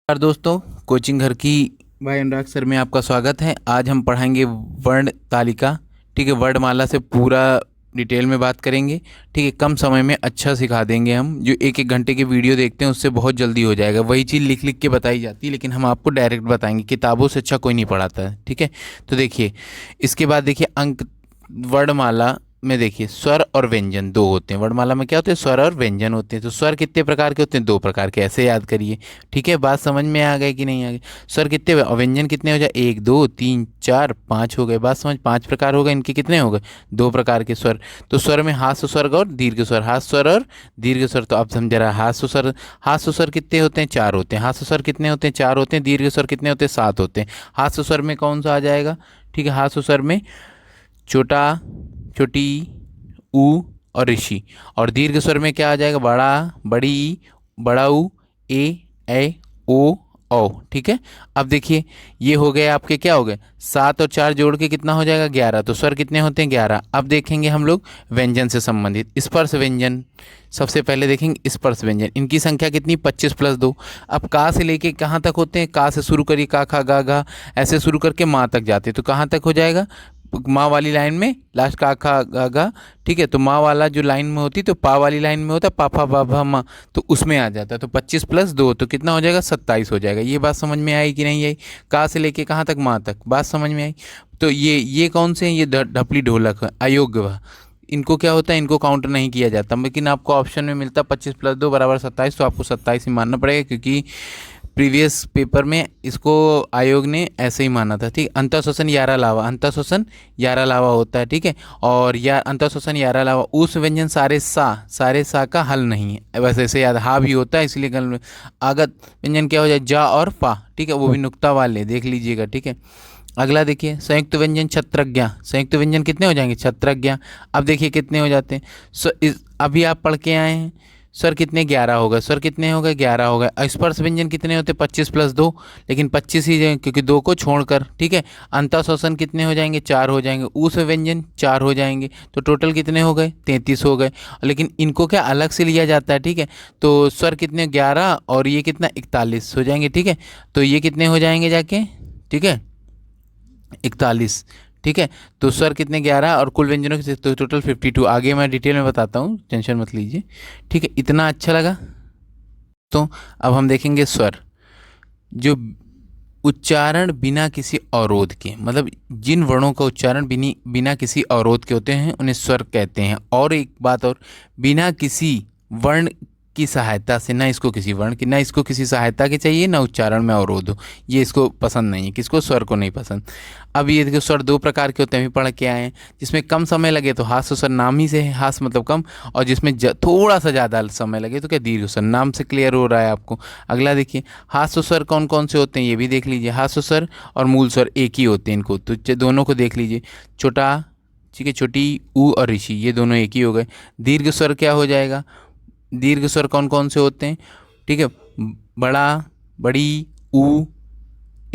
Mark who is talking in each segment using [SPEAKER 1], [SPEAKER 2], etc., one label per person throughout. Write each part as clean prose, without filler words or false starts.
[SPEAKER 1] नमस्कार दोस्तों, कोचिंग घर की भाई अनुराग सर में आपका स्वागत है। आज हम पढ़ाएंगे वर्ण तालिका। ठीक है, वर्णमाला से पूरा डिटेल में बात करेंगे। ठीक है, कम समय में अच्छा सिखा देंगे हम। जो एक एक घंटे के वीडियो देखते हैं उससे बहुत जल्दी हो जाएगा। वही चीज़ लिख लिख के बताई जाती है, लेकिन हम आपको डायरेक्ट बताएंगे। किताबों से अच्छा कोई नहीं पढ़ाता है। ठीक है, तो देखिए इसके बाद देखिए अंक वर्णमाला में देखिए स्वर और व्यंजन दो होते हैं। वर्णमाला में क्या होते हैं? स्वर और व्यंजन होते हैं। तो स्वर कितने प्रकार के होते हैं? दो प्रकार के। ऐसे याद करिए। ठीक है, बात समझ में आ गई कि नहीं आ गई? स्वर कितने हुए और व्यंजन कितने हो जाए? एक, दो, तीन, चार, पाँच हो गए। बात समझ? पांच प्रकार हो गए। इनके कितने हो गए? दो प्रकार के स्वर। तो स्वर में हास्य स्वर और दीर्घ स्वर। हास्य स्वर और दीर्घ स्वर। तो आप समझ रहा है। हास्य स्वर कितने होते हैं? चार होते हैं। हास्य स्वर कितने होते हैं? चार होते हैं। दीर्घ स्वर कितने होते हैं? सात होते हैं। हास्य स्वर में कौन सा आ जाएगा? ठीक है, हास्य स्वर में छोटा, छोटी, ऊ और ऋषि। और दीर्घ स्वर में क्या आ जाएगा? बड़ा, बड़ी, बड़ा ऊ, ए ओ औ। ठीक है, अब देखिए ये हो गए आपके, क्या हो गए? सात और चार जोड़ के कितना हो जाएगा? 11। तो स्वर कितने होते हैं? 11। अब देखेंगे हम लोग व्यंजन से संबंधित स्पर्श व्यंजन। सबसे पहले देखेंगे स्पर्श व्यंजन। इनकी संख्या कितनी? 25 प्लस 2। अब का से लेके कहाँ तक होते हैं? का से शुरू करिए, का खा गा घा, ऐसे शुरू करके माँ तक जाते हैं। तो कहाँ तक हो जाएगा? माँ वाली लाइन में लास्ट का खा गा गा। ठीक है, तो माँ वाला जो लाइन में होती तो पा वाली लाइन में होता पा फा बा भा माँ, तो उसमें आ जाता है। तो 25 प्लस 2 तो कितना हो जाएगा? 27 हो जाएगा। ये बात समझ में आई कि नहीं आई? का से लेके कहाँ तक? माँ तक। बात समझ में आई? तो ये कौन से हैं? ये ढपली ढोलक है, अयोग्य वह। इनको क्या होता है? इनको काउंट नहीं किया जाता। लेकिन आपको ऑप्शन में मिलता 25 प्लस 2 बराबर 27, तो आपको 27 ही मानना पड़ेगा, क्योंकि प्रीवियस पेपर में इसको आयोग ने ऐसे ही माना था। ठीक, अंतःशोषण यारा लावा, अंतःशोषण यारा लावा होता है। ठीक है, और या अंतःशोषण यारा लावा उस व्यंजन सारे सा का हल नहीं है। वैसे ऐसे याद हा भी होता है, इसलिए गल में आगत व्यंजन क्या हो जाए? जा और पा। ठीक है, वो भी नुक्ता वाले देख लीजिएगा। ठीक है, अगला देखिए संयुक्त व्यंजन छत्रज्ञा। संयुक्त व्यंजन कितने हो जाएंगे? छत्रज्ञा। अब देखिए कितने हो जाते हैं। अभी आप पढ़ के आए हैं। स्वर कितने? 11 हो गए। स्वर कितने हो गए? 11 हो गए। स्पर्श व्यंजन कितने होते? 25 प्लस 2, लेकिन 25 ही जाएंगे क्योंकि 2 को छोड़कर। ठीक है, अंतःशोषण कितने हो जाएंगे? 4 हो जाएंगे। ऊष्म व्यंजन 4 हो जाएंगे। तो टोटल कितने हो गए? 33 हो गए। लेकिन इनको क्या अलग से लिया जाता है? ठीक है, तो स्वर कितने? 11 और ये कितना? 41 हो जाएंगे। ठीक है, तो ये कितने हो जाएंगे जाके? ठीक है, 41। ठीक है, तो स्वर कितने? 11 और कुल व्यंजनों की तो टोटल 52। आगे मैं डिटेल में बताता हूँ, टेंशन मत लीजिए। ठीक है, इतना अच्छा लगा? तो अब हम देखेंगे स्वर जो उच्चारण बिना किसी अवरोध के, मतलब जिन वर्णों का उच्चारण बिना किसी अवरोध के होते हैं उन्हें स्वर कहते हैं। और एक बात और, बिना किसी वर्ण की सहायता से, ना इसको किसी वर्ण की, ना इसको किसी सहायता की चाहिए, ना उच्चारण में अवरोध हो। ये इसको पसंद नहीं है। किसको? स्वर को नहीं पसंद। अब ये देखो स्वर दो प्रकार के होते हैं, अभी पढ़ के आए हैं। जिसमें कम समय लगे तो हास्य स्वर, नाम ही से है हास्य मतलब कम। और जिसमें थोड़ा सा ज़्यादा समय लगे तो क्या? दीर्घ स्वर। नाम से क्लियर हो रहा है आपको? अगला देखिए हास्य स्वर कौन कौन से होते हैं, ये भी देख लीजिए। हास्य स्वर और मूल स्वर एक ही होते हैं। इनको तो दोनों को देख लीजिए। छोटा, ठीक है, छोटी, ऊ और ऋषि, ये दोनों एक ही हो गए। दीर्घ स्वर क्या हो जाएगा? दीर्घ स्वर कौन कौन से होते हैं? ठीक है, बड़ा, बड़ी, ऊ,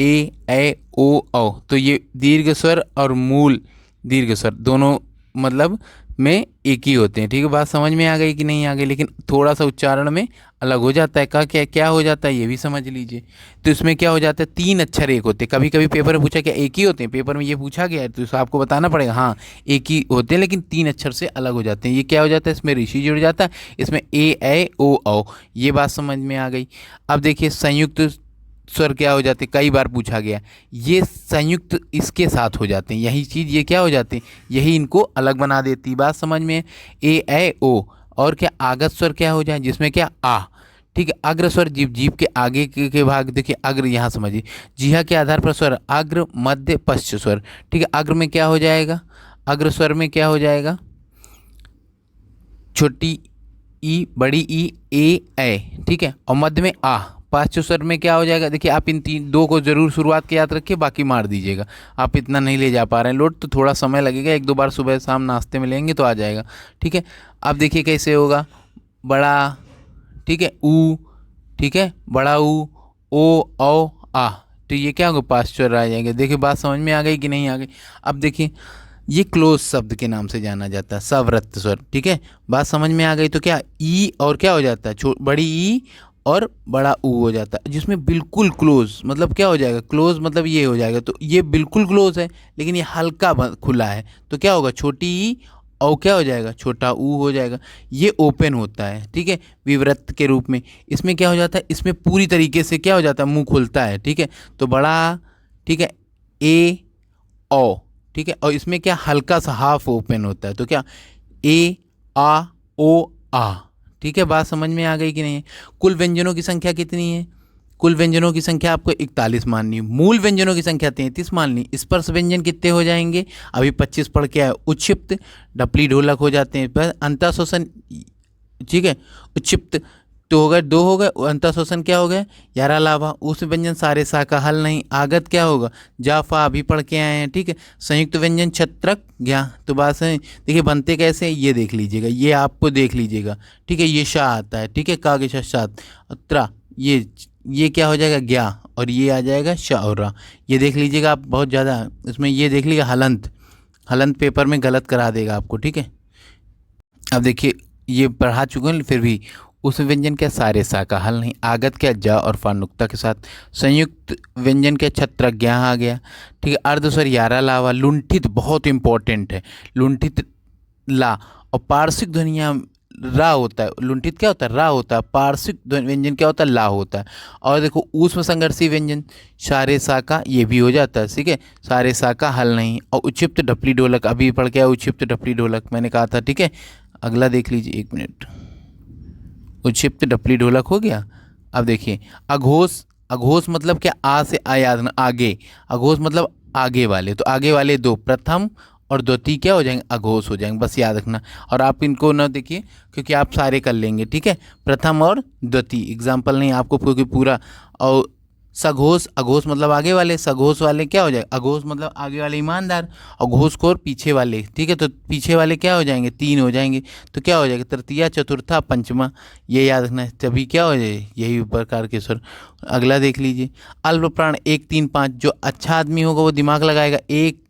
[SPEAKER 1] ए ओ औ। तो ये दीर्घ स्वर और मूल दीर्घ स्वर दोनों मतलब में एक ही होते हैं। ठीक है, बात समझ में आ गई कि नहीं आ गई? लेकिन थोड़ा सा उच्चारण में अलग हो जाता है। का क्या क्या हो जाता है ये भी समझ लीजिए। तो इसमें क्या हो जाता है? 3 अक्षर एक होते हैं। कभी कभी पेपर में पूछा क्या एक ही होते हैं? पेपर में ये पूछा गया है तो इसको आपको बताना पड़ेगा हाँ एक ही होते हैं, लेकिन 3 अक्षर से अलग हो जाते हैं। ये क्या हो जाता है? इसमें ऋषि जुड़ जाता है, इसमें ए ओ औ। ये बात समझ में आ गई? अब देखिए संयुक्त स्वर क्या हो जाते? कई बार पूछा गया। ये संयुक्त इसके साथ हो जाते हैं, यही चीज़ ये क्या हो जाते हैं? यही इनको अलग बना देती। बात समझ में? ए ओ। और क्या आगत स्वर क्या हो जाए? जिसमें क्या? आ। ठीक है, अग्र स्वर जीभ के आगे के भाग। देखिए अग्र, यहाँ समझिए जिहा के आधार पर स्वर अग्र, मध्य, पश्च स्वर। ठीक है, अग्र में क्या हो जाएगा? अग्र स्वर में क्या हो जाएगा? छोटी ई, बड़ी ई, ए। ठीक है, और मध्य में आ। पांचवें स्वर में क्या हो जाएगा? देखिए आप इन तीन दो को जरूर शुरुआत के याद रखिए, बाकी मार दीजिएगा। आप इतना नहीं ले जा पा रहे हैं लोड, तो थोड़ा समय लगेगा। 1-2 बार सुबह शाम नाश्ते में लेंगे तो आ जाएगा। ठीक है, अब देखिए कैसे होगा। बड़ा, ठीक है, ऊ, ठीक है, बड़ा ऊ, ओ औ आ। तो ये क्या होगा? 5 स्वर आ जाएंगे। देखिए बात समझ में आ गई कि नहीं आ गई? अब देखिए ये क्लोज शब्द के नाम से जाना जाता है, सवृत्त स्वर। ठीक है, बात समझ में आ गई? तो क्या ई और क्या हो जाता है? बड़ी ई और बड़ा ऊ हो जाता है, जिसमें बिल्कुल क्लोज मतलब क्या हो जाएगा, क्लोज मतलब ये हो जाएगा। तो ये बिल्कुल क्लोज है लेकिन ये हल्का खुला है, तो क्या होगा, छोटी ई और क्या हो जाएगा, छोटा ऊ हो जाएगा। ये ओपन होता है, ठीक है, विवृत के रूप में। इसमें क्या हो जाता है, इसमें पूरी तरीके से क्या हो जाता है, मुंह खुलता है, ठीक है। तो बड़ा, ठीक है, ए ओ, ठीक है, और इसमें क्या हल्का सा हाफ ओपन होता है, तो क्या ए आ ओ आ, ठीक है। बात समझ में आ गई कि नहीं है। कुल व्यंजनों की संख्या कितनी है, कुल व्यंजनों की संख्या आपको 41 माननी है। मूल व्यंजनों की संख्या 33 माननी। स्पर्श व्यंजन कितने हो जाएंगे, अभी 25 पढ़ के आए। उच्छिप्त डपली ढोलक हो जाते हैं, पर अंतःशोषण, ठीक है, उच्छिप्त तो हो गए 2 हो गए, अंतःशोषण क्या हो गया 11 लाभा। उस व्यंजन सारे सा का हल नहीं। आगत क्या होगा, जाफा अभी पढ़ के आए हैं, ठीक है। संयुक्त व्यंजन छत्रक ज्ञा, तो बात है देखिए बनते कैसे, ये देख लीजिएगा, ये आपको देख लीजिएगा, ठीक है। ये शाह आता है, ठीक है, का के साथ त्रा, ये क्या हो जाएगा ज्ञा, और ये आ जाएगा शाह और रा। ये देख लीजिएगा आप, बहुत ज़्यादा इसमें ये देख लीजिएगा हलंत, हलंत पेपर में गलत करा देगा आपको, ठीक है। अब देखिए ये पढ़ा चुके हैं, फिर भी उस व्यंजन के सारे सा का हल नहीं। आगत क्या जा और फानुक्ता के साथ। संयुक्त व्यंजन के छत्रज्ञा आ गया, ठीक है। अर्धस्वर 11 लावा। लुंठित बहुत इंपॉर्टेंट है, लुंठित ला, और पार्श्विक ध्वनिया रा होता है। लुंठित क्या होता है, रा होता है। पार्श्विक व्यंजन क्या होता है, ला होता है। और देखो ऊष्म संघर्षी व्यंजन सारे सा का, ये भी हो जाता है, ठीक है, सारे सा का हल नहीं। और उक्षिप्त ढपली ढोलक अभी पढ़ के आया, उक्षिप्त ढपली ढोलक मैंने कहा था, ठीक है। अगला देख लीजिए, 1 मिनट। उक्षिप्त ढपली ढोलक हो गया। अब देखिए अघोष, अघोष मतलब क्या, आ से आ याद ना, आगे। अघोष मतलब आगे वाले, तो आगे वाले 2 प्रथम और द्वितीय क्या हो जाएंगे, अघोष हो जाएंगे, बस याद रखना। और आप इनको ना देखिए क्योंकि आप सारे कर लेंगे, ठीक है। प्रथम और द्वितीय एग्जाम्पल नहीं आपको क्योंकि पूरा। और सघोष, अघोष मतलब आगे वाले, सघोष वाले क्या हो जाएगा, अघोष मतलब आगे वाले ईमानदार, और घोषखोर पीछे वाले, ठीक है। तो पीछे वाले क्या हो जाएंगे, 3 हो जाएंगे। तो क्या हो जाएगा, तृतीया चतुर्था पंचमा, ये याद रखना है, तभी क्या हो जाए, यही प्रकार के स्वर। अगला देख लीजिए, अल्प प्राण 1 3 5। जो अच्छा आदमी होगा वो दिमाग लगाएगा, 1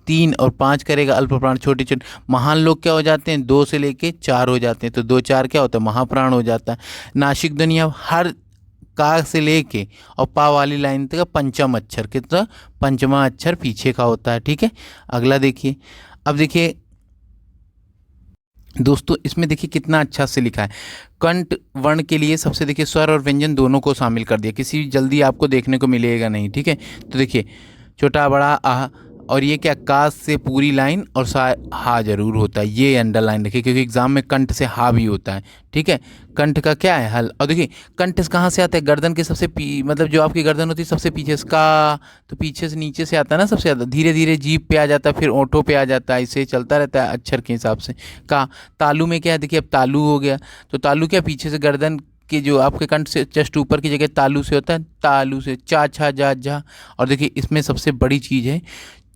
[SPEAKER 1] 3 और 5 करेगा। अल्प प्राण छोटे छोटे। महान लोग क्या हो जाते हैं, 2 से लेके 4 हो जाते हैं, तो 2 4 क्या होता है, महाप्राण हो जाता है। नासिक ध्वनिया हर का से लेके और पा वाली लाइन तक पंचम अक्षर, कितना पंचमा अक्षर पीछे का होता है, ठीक है। अगला देखिए, अब देखिए दोस्तों इसमें देखिए कितना अच्छा से लिखा है। कंठ वर्ण के लिए सबसे देखिए स्वर और व्यंजन दोनों को शामिल कर दिया, किसी जल्दी आपको देखने को मिलेगा नहीं, ठीक है। तो देखिए छोटा बड़ा आह, और ये क्या, काश से पूरी लाइन और सा हा जरूर होता है, ये अंडरलाइन रखिए क्योंकि एग्जाम में कंठ से हा भी होता है, ठीक है। कंठ का क्या है हल। और देखिए कंठ कहाँ से आता है, गर्दन के सबसे मतलब जो आपकी गर्दन होती है सबसे पीछे का, तो पीछे से नीचे से आता है ना सबसे ज़्यादा, धीरे धीरे जीभ पे आ जाता है, फिर ओंठों पे आ जाता है, इसे चलता रहता है अक्षर के हिसाब से। का तालु में क्या है, देखिए अब तालु हो गया, तो तालु क्या पीछे से गर्दन कि जो आपके कंठ से जस्ट ऊपर की जगह तालु से होता है, तालु से चा छा जा झा। और देखिए इसमें सबसे बड़ी चीज़ है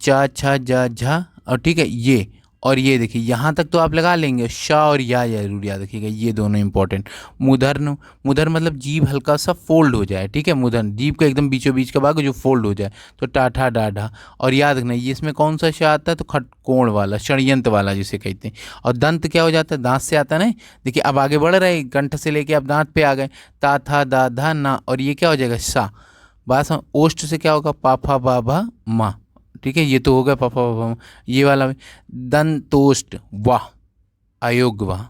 [SPEAKER 1] चा छा जा झा, और ठीक है ये, और ये देखिए यहाँ तक तो आप लगा लेंगे, शा और या जरूर याद रखिएगा, ये दोनों इंपॉर्टेंट। मुधर्न, मुधर मतलब जीभ हल्का सा फोल्ड हो जाए, ठीक है। मुधन जीभ का एकदम बीचों बीच का भाग जो फोल्ड हो जाए, तो टाठा डाढ़ा। और याद रखना ये इसमें कौन सा शा आता है, तो खटकोण वाला, षड्यंत्र वाला जिसे कहते हैं। और दंत क्या हो जाता है, दांत से आता है ना। देखिए अब आगे बढ़ रहे, कंठ से लेके अब दांत पे आ गए, ता था दा धा ना, और ये क्या हो जाएगा सा। बात ओष्ठ से क्या होगा, पाफा बाभा मा, ठीक है। ये तो होगा पापा पापा, ये वाला दंतोष्ट वाह, अयोग वाह,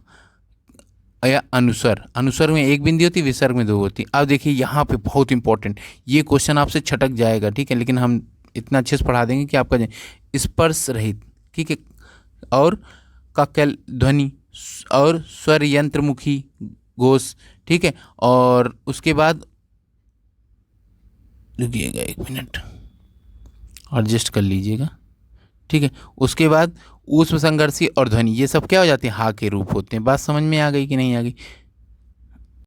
[SPEAKER 1] या अनुस्वर, अनुस्वर में 1 बिंदी होती, विसर्ग में 2 होती। अब देखिए यहाँ पे बहुत इंपॉर्टेंट, ये क्वेश्चन आपसे छटक जाएगा, ठीक है, लेकिन हम इतना अच्छे से पढ़ा देंगे कि आपका स्पर्श रहित, ठीक है। और काकल ध्वनि और स्वर यंत्रमुखी घोष, ठीक है। और उसके बाद रुकिएगा 1 मिनट, एडजस्ट कर लीजिएगा, ठीक है। उसके बाद ऊष्म संघर्षी और ध्वनि, ये सब क्या हो जाते हैं, हा के रूप होते हैं। बात समझ में आ गई कि नहीं आ गई।